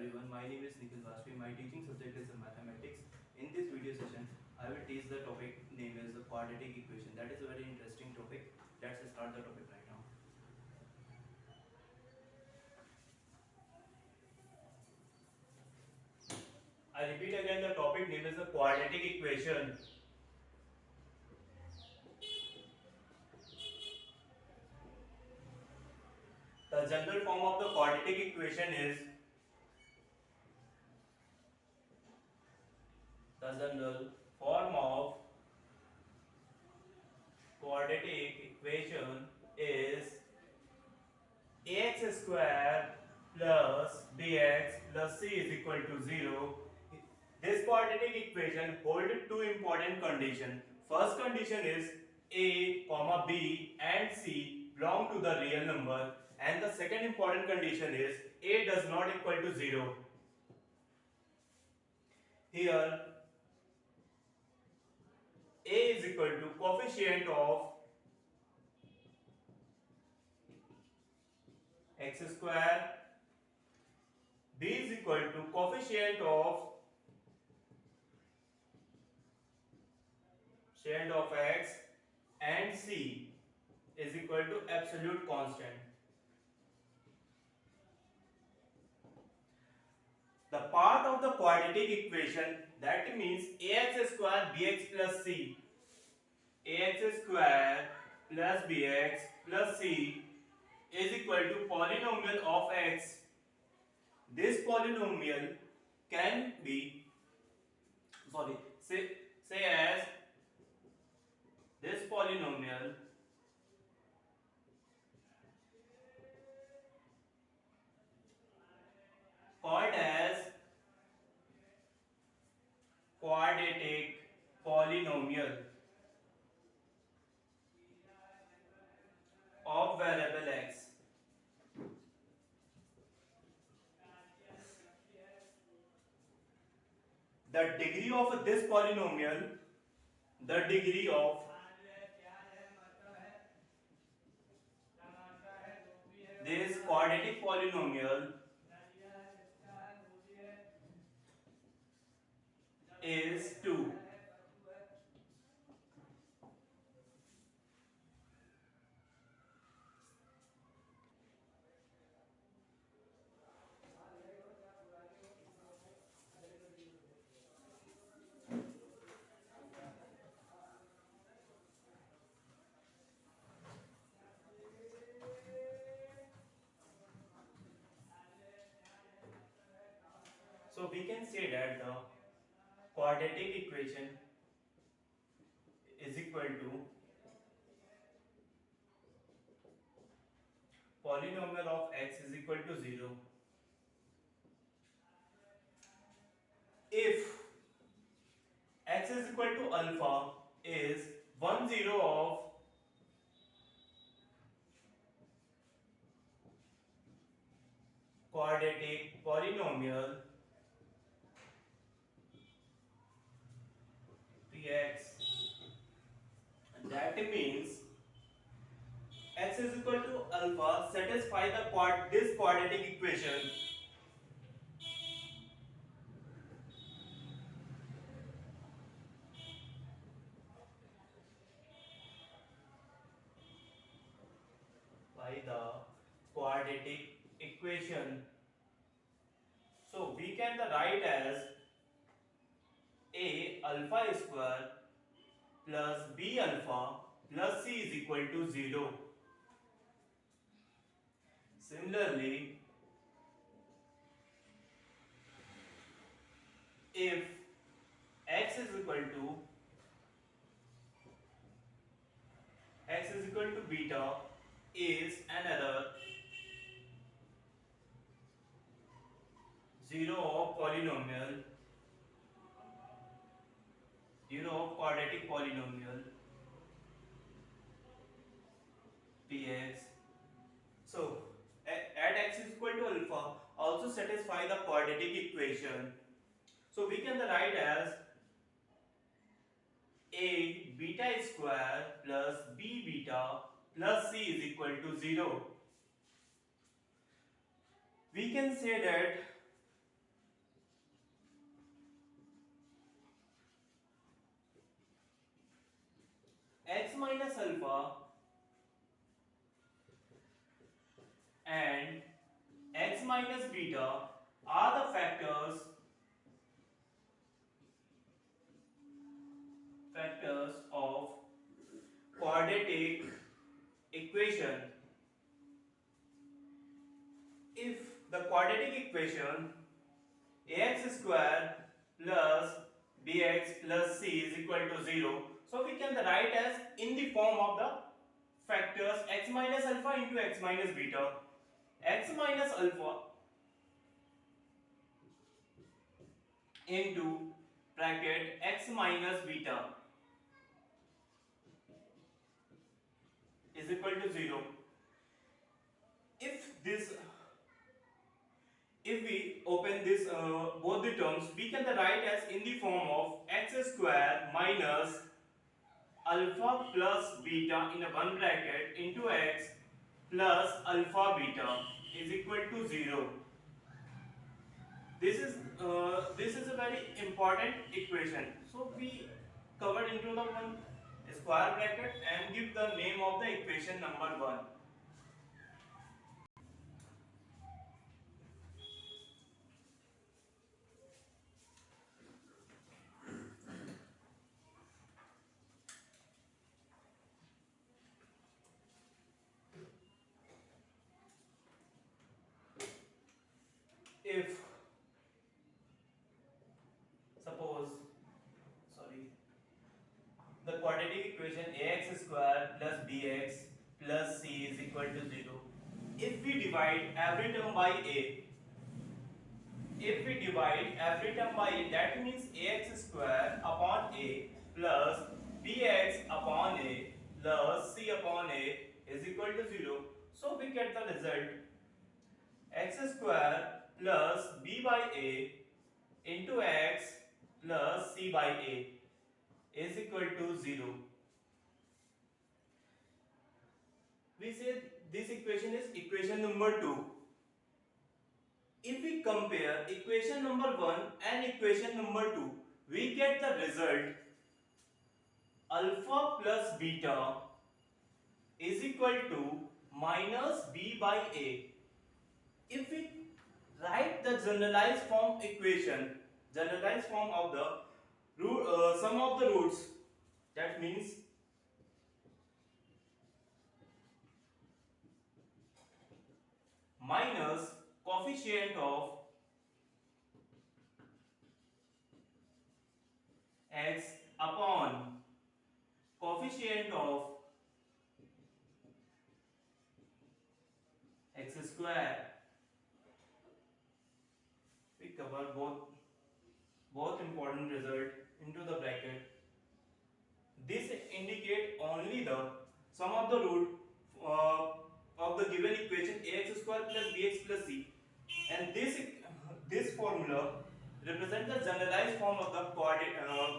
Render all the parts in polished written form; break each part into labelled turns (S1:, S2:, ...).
S1: everyone, my name is Nikhil Bajpai. My teaching subject is mathematics. In this video session, I will teach the topic name is the quadratic equation. That is a very interesting topic. Let's start the topic right now. I repeat again, the topic name is the quadratic equation. The general form of the quadratic equation is the general form of quadratic equation is ax square plus bx plus c is equal to 0. This quadratic equation holds two important conditions. First condition is a, comma b and c belong to the real number, and the second important condition is a does not equal to 0. Here a is equal to coefficient of x square, b is equal to coefficient of x, and c is equal to absolute constant. The part of the quadratic equation, that means ax square bx plus c, ax square plus bx plus c is equal to polynomial of x. This polynomial can be say as this polynomial called as quadratic polynomial of variable x. The degree of this polynomial, the degree of this quadratic polynomial is 2. So we can say that the quadratic equation is equal to polynomial of x is equal to 0 if x is equal to alpha is 1 0 of quadratic polynomial px. That means x is equal to alpha satisfy this quadratic equation by the quadratic equation. So we can write as a alpha square plus b alpha plus c is equal to 0. Similarly, if x is equal to beta is another 0 of polynomial, 0 of quadratic polynomial px. So at x is equal to alpha also satisfy the quadratic equation. So we can write as a beta square plus b beta plus c is equal to 0. We can say that minus alpha and x minus beta are the factors of quadratic equation. If the quadratic equation ax square plus bx plus c is equal to 0, so we can write as in the form of the factors x minus alpha into x minus beta. X minus alpha into bracket x minus beta is equal to 0. If this if we open this both the terms, we can write as in the form of x square minus alpha plus beta in a one bracket into x plus alpha beta is equal to 0. This is a very important equation. So we covered into the one square bracket and give the name of the equation number 1. If suppose sorry the quadratic equation ax square plus bx plus c is equal to 0, if we divide every term by a, if we divide every term by a, that means ax square upon a plus bx upon a plus c upon a is equal to 0. So we get the result x square plus b by a into x plus c by a is equal to 0. We say this equation is equation number 2. If we compare equation number 1 and equation number 2, we get the result alpha plus beta is equal to minus b by a. If we write the generalized form equation, generalized form of the sum of the roots, that means minus coefficient of x upon coefficient of x square. We cover both important result into the bracket. This indicate only the sum of the root of the given equation ax square plus bx plus c, and this formula represents the generalized form of the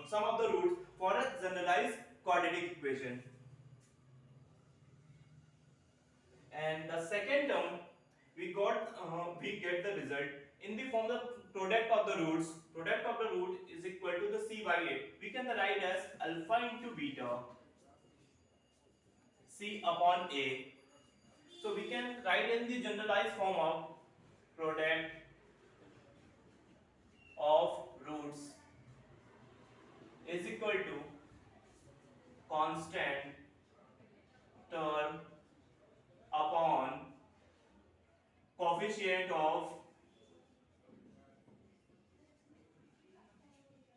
S1: sum of the roots for a generalized quadratic equation. And the second term we get the result in the form of the product of the roots. Product of the root is equal to the c by a. We can write as alpha into beta c upon a. So we can write in the generalized form of product of roots is equal to constant term upon coefficient of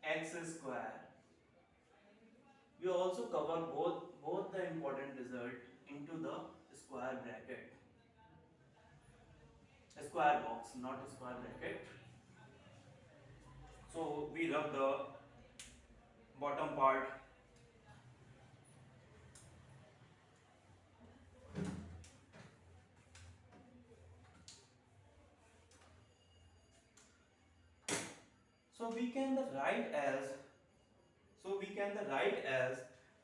S1: x square. We also cover both the important result into the square bracket, a square box, not a square bracket. So we rub the bottom part. So we can write as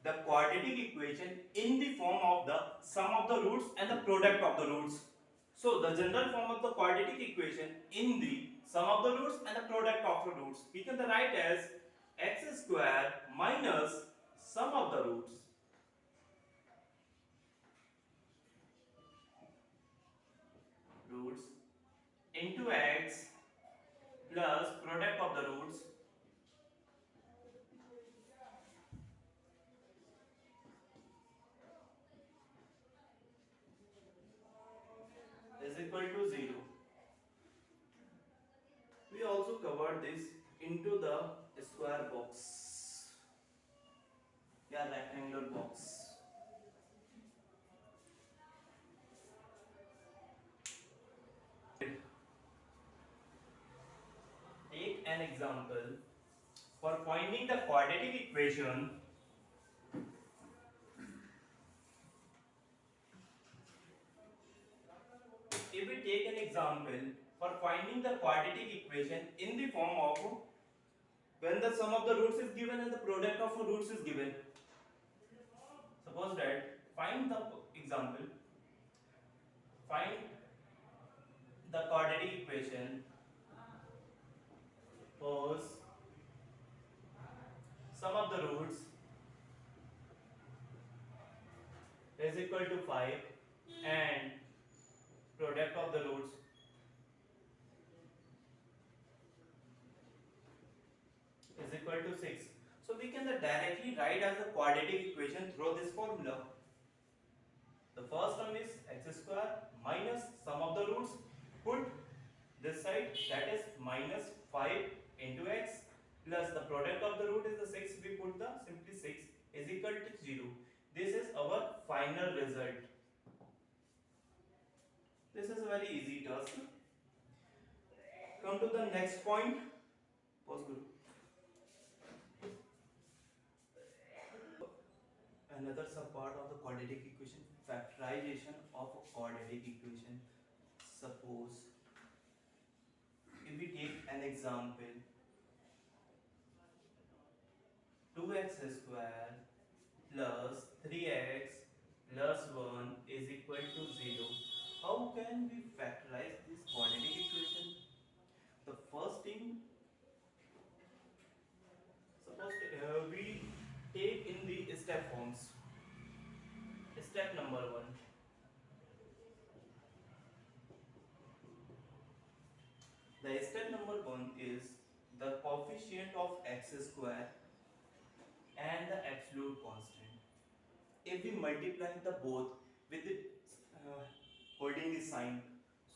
S1: the quadratic equation in the form of the sum of the roots and the product of the roots. So the general form of the quadratic equation in the sum of the roots and the product of the roots, we can write as x square minus sum of the roots roots into x plus product of the roots is equal to 0. We also covered this into the square box, yeah, rectangular box. Take an example for finding the quadratic equation. If we take an example for finding the quadratic equation in the form of when the sum of the roots is given and the product of roots is given. Suppose that find the example, find the quadratic equation whose sum of the roots is equal to 5 and product of the roots is equal to 6. So we can directly write as a quadratic equation through this formula. The first term is x square minus sum of the roots. Put this side, that is minus 5 into x plus the product of the root is the 6. We put the simply 6 is equal to 0. This is our final result. This is a very easy task. Come to the next point. Pause group. Another subpart of the quadratic equation, factorization of a quadratic equation. Suppose if we take an example, 2x square plus 3x plus 1 is equal to 0. How can we factorize this quadratic equation? The first thing, suppose we take in the step forms. Step number 1. The step number 1 is the coefficient of x square and the absolute constant. If we multiply the both with the holding the sign,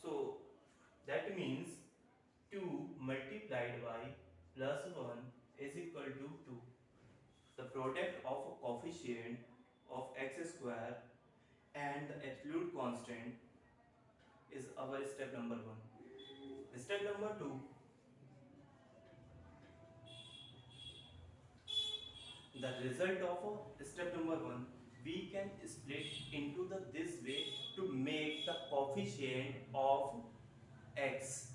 S1: so that means 2 multiplied by plus 1 is equal to 2. The product of a coefficient of x square and the absolute constant is our step number 1. Step number 2, the result of step number 1 we can split into the this way to make the coefficient of x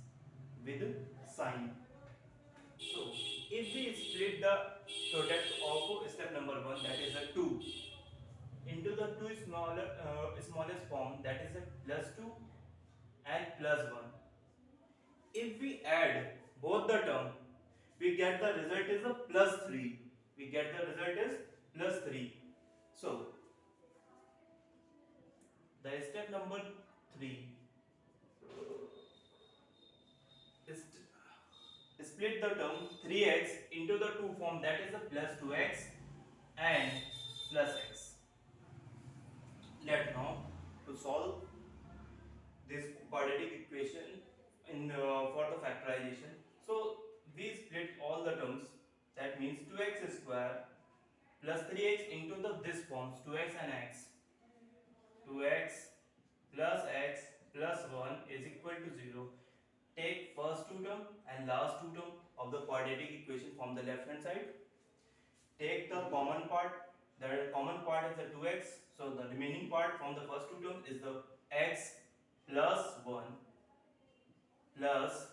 S1: with sign. So if we split the product of step number 1, that is a 2, into the two smallest form, that is a plus 2 and plus 1. If we add both the term, we get the result is a plus 3. We get the result is plus 3. So the step number 3 is split the term 3x into the two form, that is a plus 2x and plus x. Let now to solve this quadratic equation in for the factorization. So we split all the terms, that means 2x square plus 3x into the this forms 2x and x. 2x plus x plus 1 is equal to 0. Take first two term and last two term of the quadratic equation from the left hand side. Take the common part. The common part is the 2x. So the remaining part from the first two terms is the x plus 1 plus,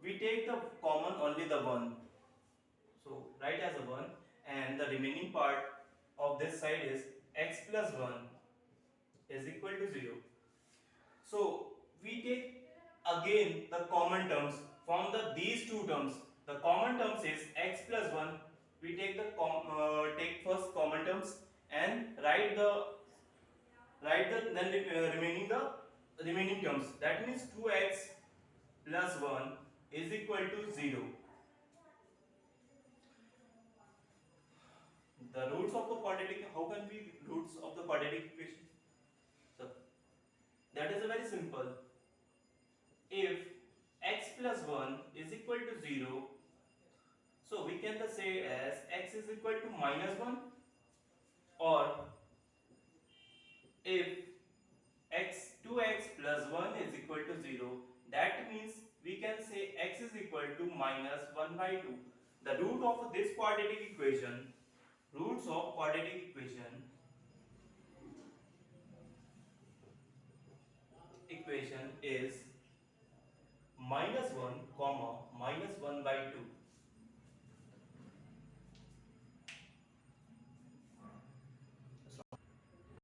S1: we take the common only the 1. So write as a 1 and the remaining part of this side is x plus 1 is equal to 0. So we take again the common terms from these two terms. The common terms is x plus 1. We take the take first common terms and write the then remaining the remaining terms. That means 2x plus 1 is equal to 0. The roots of the quadratic, how can we roots of the quadratic equation? So that is a very simple. If x plus 1 is equal to 0, so we can say as x is equal to minus 1, or if x 2x plus 1 is equal to 0, that means we can say x is equal to minus 1 by 2. The root of this quadratic equation, roots of quadratic equation is minus 1 comma minus